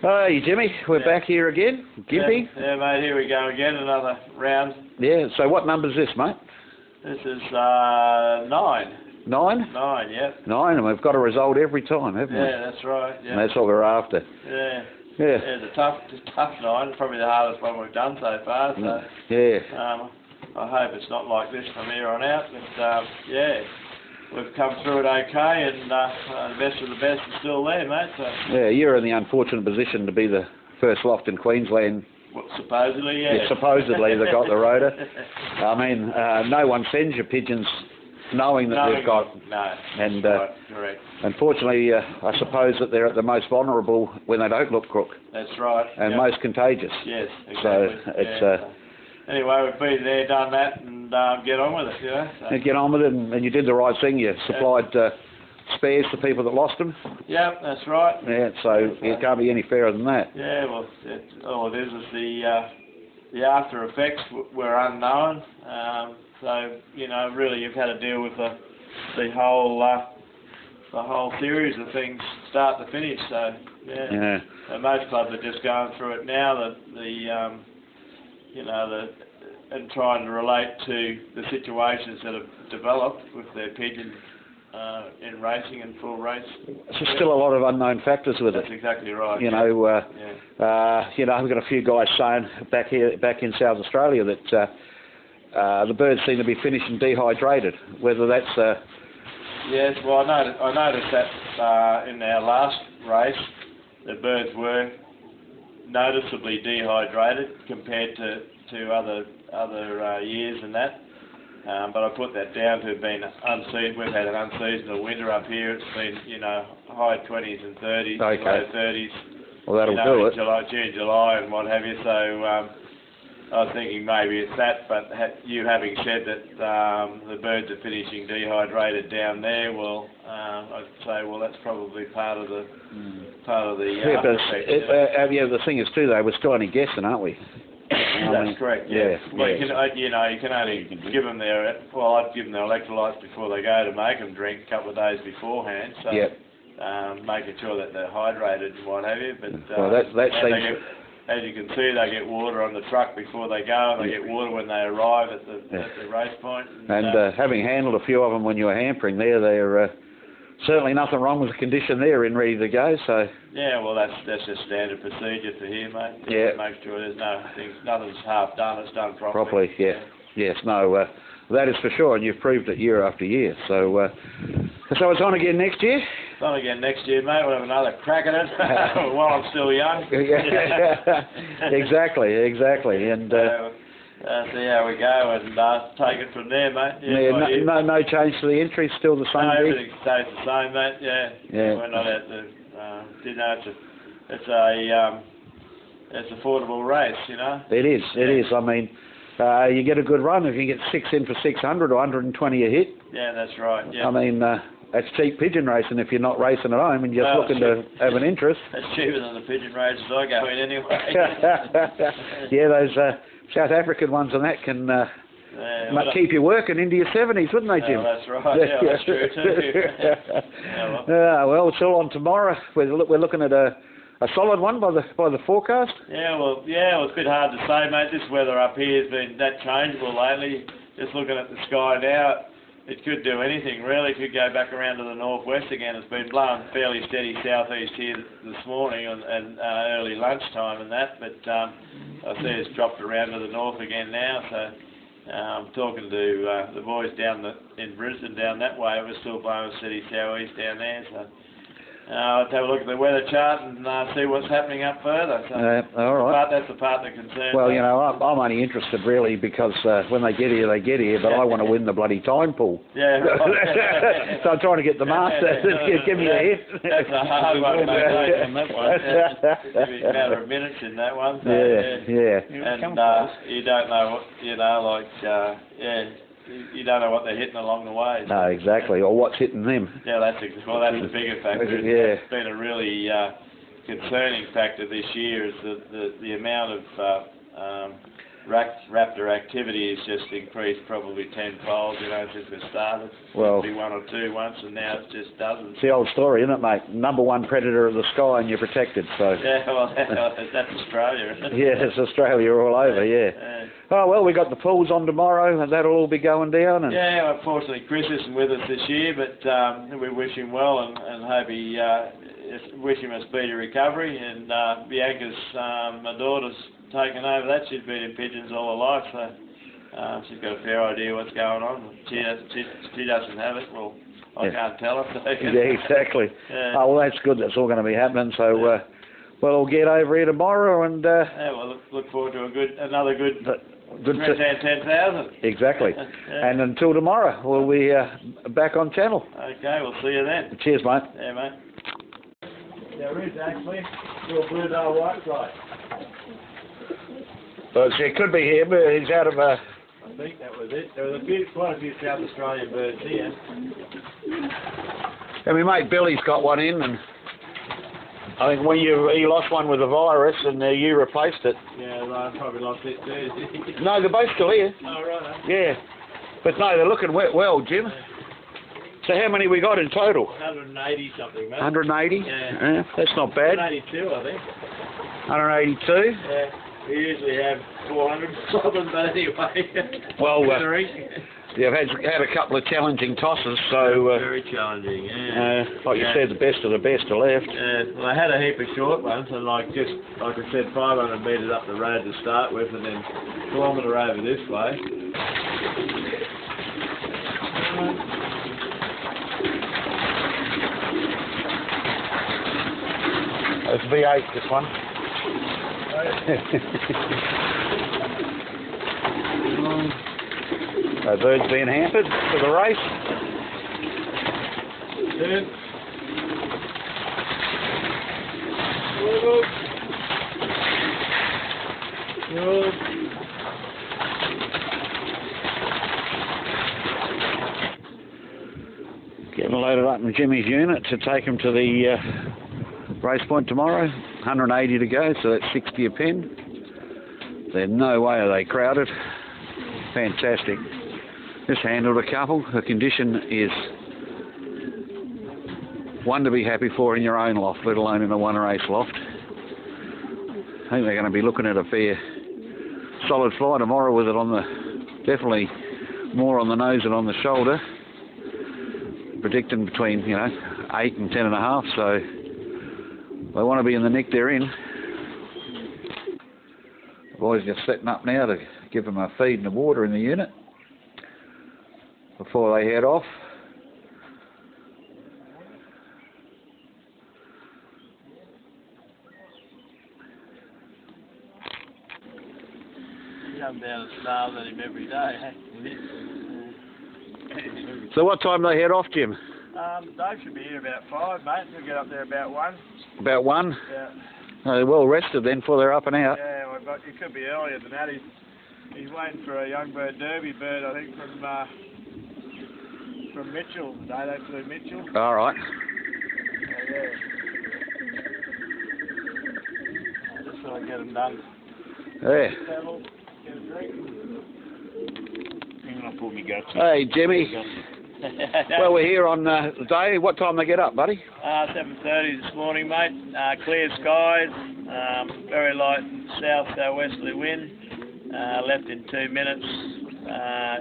Hey Jimmy, we're back here again. Gympie. Yeah, mate, here we go again, another round. Yeah, so what number's this, mate? This is 9. 9? 9, yep. 9, and we've got a result every time, haven't we? Yeah, that's right. Yeah. And that's what we're after. Yeah. Yeah. Yeah, it's a tough 9. It's probably the hardest one we've done so far. So, yeah. I hope it's not like this from here on out. But yeah, we've come through it okay, and the best of the best is still there, mate. So. Yeah, you're in the unfortunate position to be the first loft in Queensland. What, supposedly, yeah. Yeah, supposedly they got the rotor. I mean, no one sends you pigeons knowing that they've got. No. And right, correct. Unfortunately, I suppose that they're at the most vulnerable when they don't look crook. That's right. And most contagious. Yes, exactly. So it's. Anyway, we've been there, done that, and get on with it, you know. So. Get on with it, and you did the right thing. You supplied spares to people that lost them. Yeah, that's right. Yeah, so it can't be any fairer than that. Yeah, well, all it is the after effects were unknown. So you know, really, you've had to deal with the whole series of things, start to finish. So yeah. And most clubs are just going through it now. And trying to relate to the situations that have developed with their pigeon in racing and full race. There's still a lot of unknown factors with it. That's exactly right. You know, I've got a few guys saying back in South Australia that the birds seem to be finishing dehydrated. Whether that's yes, well, I noticed that in our last race, the birds were noticeably dehydrated compared to other years and that. But I put that down to being unseasoned. We've had an unseasonal winter up here. It's been, high 20s and 30s, low 30s. Well, that'll do it. June, July, and what have you. So I was thinking maybe it's that. But you having said that the birds are finishing dehydrated down there, well, I'd say, well, that's probably part of the yeah, but the thing is too, though, we're still only guessing, aren't we? That's correct. Yeah. Well, yeah. You can only give them I'd give them their electrolytes before they go to make them drink a couple of days beforehand. So making sure that they're hydrated and what have you. But as you can see, they get water on the truck before they go, and they get water when they arrive at the race point. And having handled a few of them when you were hampering they're certainly nothing wrong with the condition they're in, ready to go. So yeah, well, that's just standard procedure for here, mate. Yeah. Make sure there's nothing's half done. It's done properly. Yeah. Yes. No. That is for sure, and you've proved it year after year. So so it's on again next year. It's on again next year, mate. We'll have another crack at it while I'm still young. Exactly. And see how we go and take it from there, mate. Yeah, no change to the entry, still the same. No, everything stays the same, mate. Yeah. We're not at the. It's affordable race, you know. It is. I mean, you get a good run if you get 6 in for 600 or 120 a hit. Yeah, that's right. Yeah. I mean, that's cheap pigeon racing if you're not racing at home and you're just looking to have an interest. That's cheaper than the pigeon races I go in anyway. Yeah, those South African ones and that can keep you working into your 70s, wouldn't they, Jim? That's right. Yeah, that's true too. Well, it's all on tomorrow. We're looking at a solid one by the forecast. Yeah, well, it's a bit hard to say, mate. This weather up here has been that changeable lately. Just looking at the sky now, it could do anything really. It could go back around to the northwest again. It's been blowing fairly steady southeast here this morning and early lunchtime and that, but I see it's dropped around to the north again now. So I'm talking to the boys down in Brisbane down that way. It was still blowing steady southeast down there. So let's have a look at the weather chart and see what's happening up further. So all right. That's the part that concerns Well, me. I'm only interested really because when they get here, but I want to win the bloody time pool. Yeah. Right. So I'm trying to get the master to give me a hit. That's a hard one to make on that one. It's a matter of minutes in that one. So, yeah. And you don't know you don't know what they're hitting along the way. So. No, exactly, or what's hitting them. Yeah, that's the bigger factor. Yeah. It's been a really concerning factor this year is the amount of raptor activity has just increased probably tenfold, you know, since we started. Well, It'd be one or two once, and now it's just dozens. It's the old story, isn't it, mate? #1 predator of the sky, and you're protected. So. Yeah, well, that's Australia, isn't it? Yeah, it's Australia all over. Yeah. Oh well, we got the pools on tomorrow, and that'll all be going down. And yeah, unfortunately, Chris isn't with us this year, but we wish him well and hope he wish him a speedy recovery. And Bianca's, my daughter's taken over that. She's been in pigeons all her life, so she's got a fair idea what's going on. She doesn't have it. Well, I can't tell her. So. Yeah, exactly. Oh well, that's good. That's all going to be happening. So well, we'll get over here tomorrow, and yeah, well, look forward to another good 10,000. Exactly. And until tomorrow, we'll be back on channel. Okay, we'll see you then. Cheers, mate. Yeah, mate. There is actually your blue dog white fly. Well, it could be here, but he's out of I think that was it. There was quite a few South Australian birds here. And my mate Billy's got one in, and I think when he lost one with a virus, and you replaced it. Yeah, I probably lost it too. No, they're both still here. Oh, right. Yeah. But no, they're looking well, Jim. So how many we got in total? 180 something, mate. 180? Yeah. That's not bad. 182, I think. 182? Yeah. We usually have 400 of them, but anyway. Well, you've had a couple of challenging tosses, so... very challenging, yeah. Like you said, the best of the best are left. Well, I had a heap of short ones, and like I said, 500 metres up the road to start with, and then a kilometre over this way. It's V8, this one. Birds being hampered for the race. Getting loaded up in Jimmy's unit to take him to the race point tomorrow. 180 to go, so that's 60 a pen. There's no way are they crowded. Fantastic. Just handled a couple. The condition is one to be happy for in your own loft, let alone in a one race loft. I think they're going to be looking at a fair solid fly tomorrow with it on the, definitely more on the nose than on the shoulder. Predicting between, 8 and 10.5, so they want to be in the nick they're in. The boys just setting up now to give them a feed and a water in the unit before they head off. Come down and starve at him every day, So what time do they head off, Jim? Dave should be here about 5, mate. We'll get up there about 1. About 1? Yeah. Oh, they're well rested then before they're up and out. Yeah, well, but it could be earlier than that. He's waiting for a young bird derby bird, I think, from Mitchell. They flew Mitchell. All right. Yeah. Just so I get them done. Yeah. Settle, get a drink. I'm gonna pull me guts. Hey, Jimmy. Well, we're here on the day. What time they get up, buddy? 7:30 this morning, mate. Clear skies, very light south-southwesterly wind. Left in 2 minutes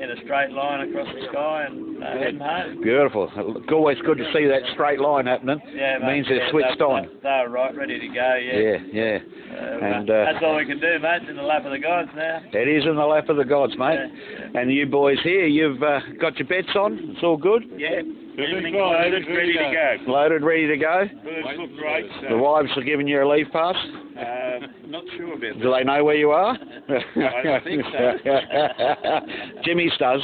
in a straight line across the sky and heading home. Beautiful. It's always good to see that straight line happening. Yeah, mate. Means they're switched on. They're right, ready to go, yeah. Yeah. And that's all we can do, mate. It's in the lap of the gods now. It is in the lap of the gods, mate. Yeah. And you boys here, you've got your bets on. It's all good? Yeah. Everything's loaded, ready to go. Loaded, ready to go? Birds look great. The wives are giving you a leave pass? Not sure about that. Do they know where you are? I think so. Jimmy's does.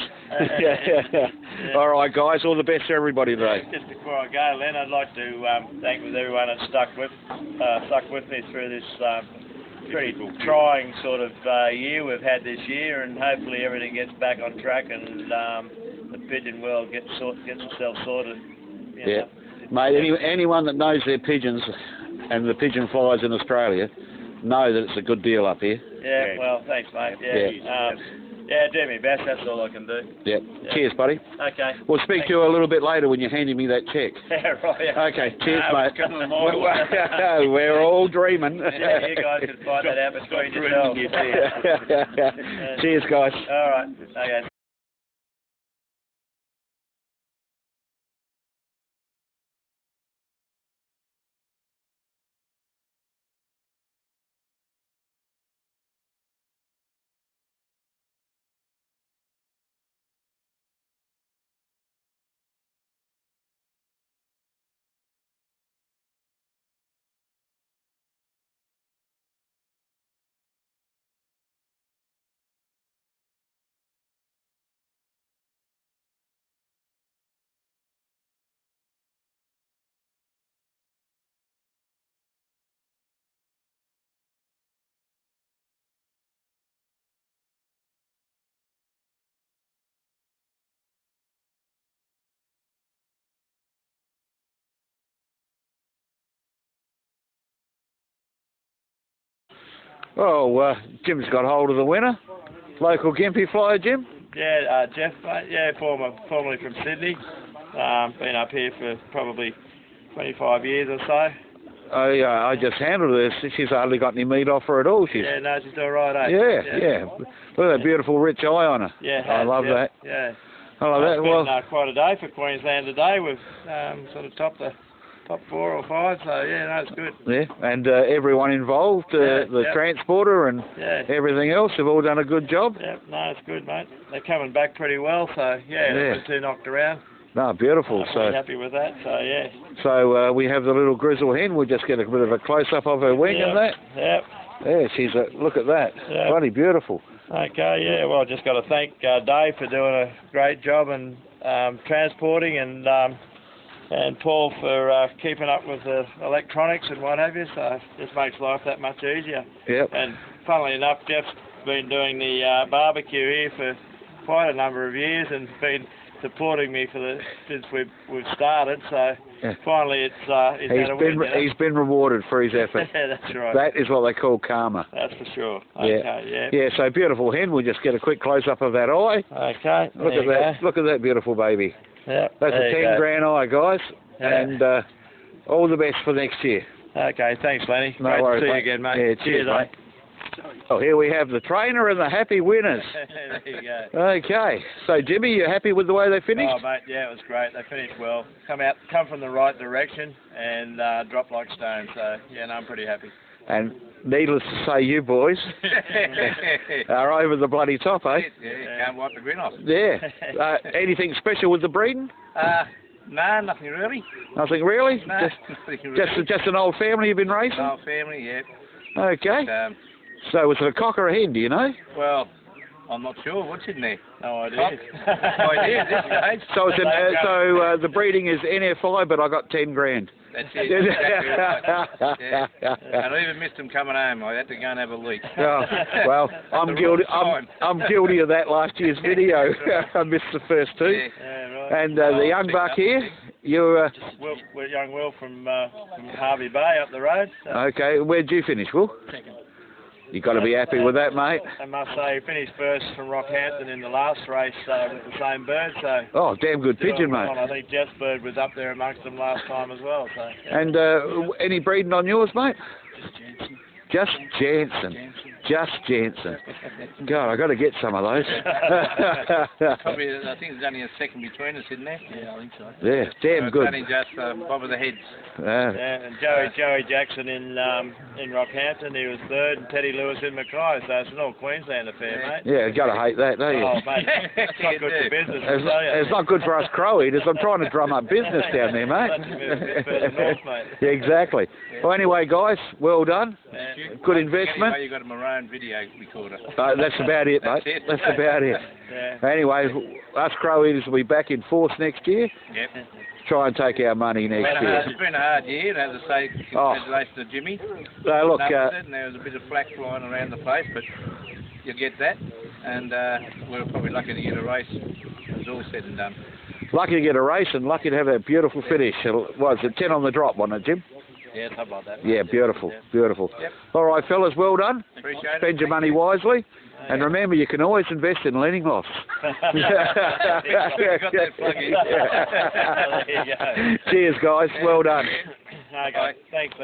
All right, guys. All the best to everybody today. Just before I go, Len, I'd like to thank everyone that stuck with me through this pretty trying sort of year we've had this year, and hopefully everything gets back on track and the pigeon world gets itself sorted. Yeah, mate. Anyone that knows their pigeons and the pigeon flies in Australia know that it's a good deal up here. Yeah, well, thanks, mate. Yeah, yeah, do me best, that's all I can do. Yep. Yeah. Cheers, buddy. Okay. We'll speak to you a little bit later when you're handing me that check. Yeah, right. Yeah. Okay, cheers, mate. We're We're all dreaming. Yeah, you guys can find that out between yourselves. Cheers, guys. All right. Okay. Oh, Jim's got hold of the winner. Local Gympie flyer, Jim? Yeah, Jeff, mate. Yeah, formerly from Sydney. Been up here for probably 25 years or so. I just handled this. She's hardly got any meat off her at all. Yeah, no, she's doing right, eh? Yeah. Look at that beautiful rich eye on her. Yeah, I love that. Yeah. I love that. It's been quite a day for Queensland today. We've sort of topped the top 4 or 5, so yeah, no, it's good. Yeah, and everyone involved, the transporter and everything else, have all done a good job. Yeah, no, it's good, mate. They're coming back pretty well, so yeah, the 2 knocked around. No, beautiful. I'm pretty happy with that, so yeah. So we have the little grizzle hen. We'll just get a bit of a close-up of her wing and that. Yep. Yeah, she's look at that. Yep. Bloody beautiful. Okay, yeah, well, just got to thank Dave for doing a great job and transporting, and Paul for keeping up with the electronics and what have you, so it just makes life that much easier. Yep. And funnily enough, Jeff's been doing the barbecue here for quite a number of years and been supporting me since we've started, so finally he's been rewarded for his effort. Yeah, that's right. That is what they call karma. That's for sure. Okay, yeah. So beautiful hen. We'll just get a quick close-up of that eye. Okay. Look at that. Look at that beautiful baby. Yep. That's a 10 grand eye, guys. Yeah. And all the best for next year. Okay, thanks, Lenny. No Great worries, to see mate. you again, mate. Yeah, cheers, mate. Oh, here we have the trainer and the happy winners. There you go. Okay. So, Jimmy, you happy with the way they finished? Oh, mate, yeah, it was great. They finished well. Come from the right direction and dropped like stones. So, yeah, no, I'm pretty happy. And needless to say, you boys are over the bloody top, eh? Yeah, can't wipe the grin off. Yeah. Anything special with the breeding? No, nothing really. Nothing really? No, nothing really. Just an old family you've been racing? Old family, yeah. Okay. But, so was it a cock or a hen, do you know? well, I'm not sure. What's in there? No idea. No idea at this stage. So it's the breeding is NFI, but I got 10 grand. That's it. Exactly right. Yeah. And I even missed them coming home. I had to go and have a leak. Oh, well, I'm guilty. I'm guilty of that last year's video. I missed the first 2. Yeah, right. And the young buck here, you're young Will from Harvey Bay up the road. So. Okay. Where'd you finish, Will? Second. You got to be happy with that, mate. I must say, he finished first from Rockhampton in the last race with the same bird. So. Oh, damn good pigeon, mate. I think Jeff's bird was up there amongst them last time as well. So. Yeah. And any breeding on yours, mate? Just Jansen. Just Jansen. God, I got to get some of those. Probably, I think there's only a second between us, isn't there? Yeah, I think so. Yeah, damn good. It's only just bob of the heads. Yeah, and Joey Jackson in Rockhampton, he was 3rd, and Teddy Lewis in Mackay, so it's an all Queensland affair, mate. Yeah, you got to hate that, don't you? Oh, mate, it's not good for business, I tell you. It's not good for us crow eaters. I'm trying to drum up business down there, mate. Let's move a bit further north, mate. Yeah, exactly. Well, anyway, guys, well done. Yeah. Good investment. Anyway, you got a maroon video recorder. That's about it, mate. That's about it. Yeah. Anyway, us crow eaters will be back in force next year. Yep. Try and take our money next year. It's been a hard year, and as I say, congratulations to Jimmy. Look, and there was a bit of flack flying around the place, but you'll get that, and we're probably lucky to get a race. It's all said and done. Lucky to get a race and lucky to have that beautiful finish. Was it 10 on the drop, wasn't it, Jim? Yeah, something like that. Yeah, beautiful, Yeah. beautiful. Yep. All right, fellas, well done. Appreciate it. Spend your money wisely. And remember, you can always invest in learning lofts. Got that plug in. There you go. Cheers, guys. Well done. Okay, thanks.